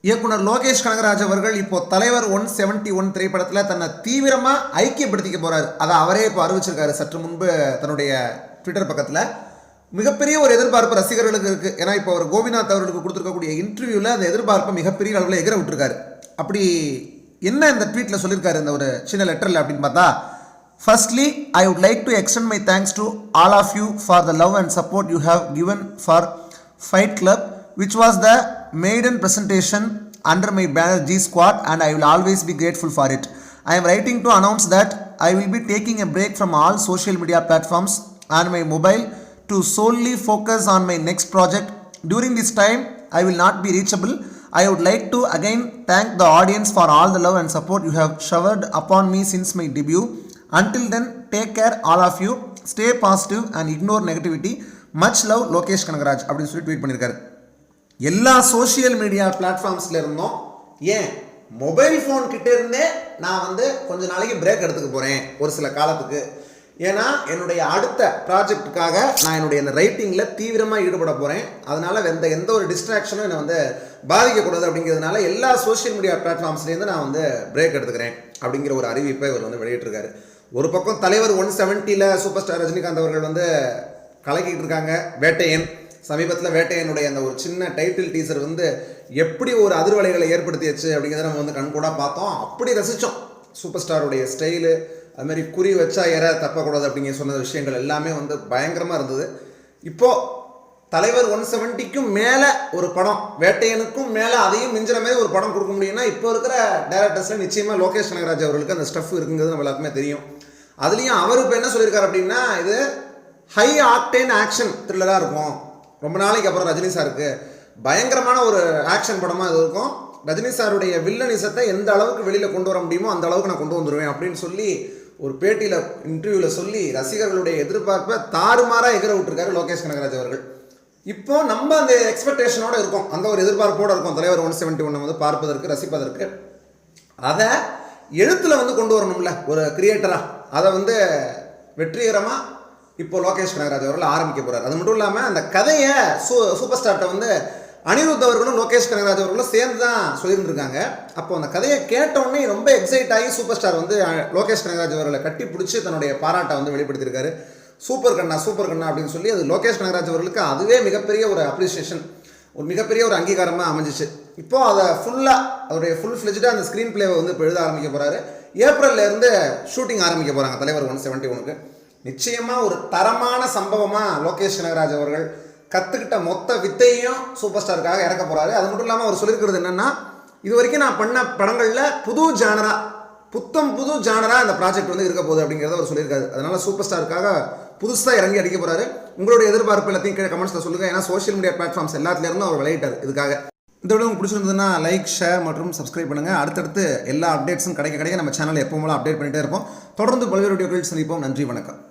இயக்குனர் லோகேஷ் கனகராஜ் அவர்கள் இப்போ தலைவர் 171 திரைப்படத்தில் தன்னை தீவிரமாக ஐக்கியப்படுத்திக்க போகிறார். அதை அவரே இப்போ அறிவிச்சிருக்காரு சற்று முன்பு தன்னுடைய ட்விட்டர் பக்கத்தில். மிகப்பெரிய ஒரு எதிர்பார்ப்பு ரசிகர்களுக்கு இருக்குது. ஏன்னா இப்போ அவர் கோபிநாத் அவர்களுக்கு கொடுத்துருக்கக்கூடிய இன்டர்வியூவில் அந்த எதிர்பார்ப்பை மிகப்பெரிய அளவில் எகிர விட்டுருக்காரு. அப்படி என்ன இந்த ட்வீட்டில் சொல்லியிருக்காரு இந்த ஒரு சின்ன லெட்டரில் அப்படின்னு பார்த்தா, firstly I would like to extend my thanks to all of you for the love and support you have given for Fight Club which was the maiden presentation under my banner G Squad, and I will always be grateful for it. I am writing to announce that I will be taking a break from all social media platforms and my mobile to solely focus on my next project. During this time, I will not be reachable. I would like to again thank the audience for all the love and support you have showered upon me since my debut. Until then, take care all of you. Stay positive and ignore negativity. Much love, Lokesh Kanagaraj அப்படின்னு சொல்லி tweet பண்ணியிருக்காரு. எல்லா social media பிளாட்ஃபார்ம்ஸில் இருந்தோம், ஏன் mobile phone கிட்டே இருந்தே நான் கொஞ்ச நாளைக்கு பிரேக் எடுத்துக்க போகிறேன் ஒரு சில காலத்துக்கு. ஏன்னா என்னுடைய அடுத்த ப்ராஜெக்டுக்காக நான் என்னுடைய இந்த ரைட்டிங்கில் தீவிரமாக ஈடுபட போகிறேன். அதனால் எந்த ஒரு டிஸ்ட்ராக்ஷனும் என்னை பாதிக்கக்கூடாது அப்படிங்கிறதுனால எல்லா சோஷியல் மீடியா பிளாட்ஃபார்ம்ஸ்லேருந்து நான் பிரேக் எடுத்துக்கிறேன் அப்படிங்கிற ஒரு அறிவிப்பை இவர் வெளியிட்டிருக்காரு. ஒரு பக்கம் தலைவர் 170 சூப்பர் ஸ்டார் ரஜினிகாந்த் அவர்கள் கலக்கிட்டு இருக்காங்க. வேட்டையன் சமீபத்தில் வேட்டையனுடைய அந்த ஒரு சின்ன டைட்டில் டீசர் எப்படி ஒரு அதிர்வலைகளை ஏற்படுத்தியாச்சு அப்படிங்கிறத நம்ம கண்கூடாக பார்த்தோம். அப்படி ரசித்தோம் சூப்பர் ஸ்டாருடைய ஸ்டைலு. அதுமாதிரி குறி வச்சா தப்பக்கூடாது அப்படிங்கிற சொன்ன விஷயங்கள் எல்லாமே பயங்கரமாக இருந்தது. இப்போது தலைவர் 170க்கும் மேலே ஒரு படம், வேட்டையனுக்கும் மேலே அதையும் மிஞ்சிற மாதிரி ஒரு படம் கொடுக்க முடியும்னா இப்போ இருக்கிற டைரக்டர்ஸில் நிச்சயமாக லோகேஷ் கனகராஜ் அவர்களுக்கு அந்த ஸ்டஃப் இருக்குங்கிறது நம்ம எல்லாருக்குமே தெரியும். அதுலேயும் அவர் இப்போ என்ன சொல்லியிருக்காரு அப்படின்னா, இது ஹை ஆக்டேன் ஆக்ஷன் த்ரில்லராக இருக்கும். ரொம்ப நாளைக்கு அப்புறம் ரஜினி சாருக்கு பயங்கரமான ஒரு ஆக்ஷன் படமாக இது இருக்கும். ரஜினி சாருடைய வில்லனிசத்தை எந்த அளவுக்கு வெளியில் கொண்டு வர முடியுமோ அந்த அளவுக்கு நான் கொண்டு வந்துடுவேன் அப்படின்னு சொல்லி ஒரு பேட்டியில் இன்டர்வியூவில் சொல்லி ரசிகர்களுடைய எதிர்பார்ப்பை தாறுமாறாக எகிர விட்டுருக்காரு லோகேஷ் கனகராஜ் அவர்கள். இப்போ நம்ம அந்த எக்ஸ்பெக்டேஷனோடு இருக்கோம், அந்த ஒரு எதிர்பார்ப்போடு இருக்கும் தலைவர் 171 பார்ப்பதற்கு ரசிப்பதற்கு. அதை எழுத்தில் கொண்டு வரணும்ல ஒரு கிரியேட்டராக, அதை வெற்றிகரமாக இப்போ லோகேஷ் கனகராஜ் அவர்கள் ஆரம்பிக்க போகிறார். அது மட்டும் இல்லாமல் அந்த கதையை சூப்பர் ஸ்டார்ட்டை அனிருத் அவர்களும் லோகேஷ் கனகராஜ் அவர்களும் சேர்ந்து தான் சொல்லியிருந்துருக்காங்க. அப்போ அந்த கதையை கேட்டவுடனே ரொம்ப எக்ஸைட் ஆகி சூப்பர் ஸ்டார் லோகேஷ் கனகராஜ் அவர்களை கட்டி பிடிச்சி தன்னுடைய பாராட்டை வெளிப்படுத்தியிருக்காரு. சூப்பர் கண்ணா சூப்பர் கண்ணா அப்படின்னு சொல்லி அது லோகேஷ் கனகராஜ் அவர்களுக்கு அதுவே மிகப்பெரிய ஒரு அப்ரிசியேஷன், ஒரு மிகப்பெரிய ஒரு அங்கீகாரமாக அமைஞ்சிச்சு. இப்போது அதை அவருடைய ஃபுல் ஃப்ளெஜ்டாக அந்த ஸ்க்ரீன் பிளேவை இப்போ எழுத ஆரம்பிக்க போகிறாரு. ஏப்ரல்லேருந்து ஷூட்டிங் ஆரம்பிக்க போகிறாங்க தலைவர் 171க்கு. நிச்சயமாக ஒரு தரமான சம்பவமாக லோகேஷ் கனகராஜ் அவர்கள் கற்றுக்கிட்ட மொத்த வித்தையும் சூப்பர் ஸ்டாருக்காக இறக்க போகிறாரு. அது மட்டும் இல்லாமல் அவர் சொல்லியிருக்கிறது என்னென்னா, இது வரைக்கும் நான் பண்ண படங்களில் புது ஜானரா இந்த ப்ராஜெக்ட் இருக்க போகுது அப்படிங்கிறத அவர் சொல்லியிருக்காரு. அதனால் சூப்பர் ஸ்டாருக்காக புதுசாக இறங்கி அடிக்க போகிறாரு. உங்களுடைய எதிர்பார்ப்பு எல்லாத்தையும் கீழே கமெண்ட்ஸில் சொல்லுங்கள். ஏன்னா சோஷியல் மீடியா பிளாட்ஃபார்ம்ஸ் எல்லாத்துலேருந்தும் அவர் விளையிட்டார் இதுக்காக. இந்த வீடியோ உங்களுக்கு பிடிச்சிருந்ததுன்னா லைக், ஷேர் மற்றும் சப்ஸ்கிரைப் பண்ணுங்கள். அடுத்தடுத்து எல்லா அப்டேட்ஸும் கிடைக்க நம்ம சேனலில் எப்பவும் அப்டேட் பண்ணிகிட்டே இருப்போம். தொடர்ந்து பல்வேறு வீடியோக்கள் சந்திப்போம். நன்றி, வணக்கம்.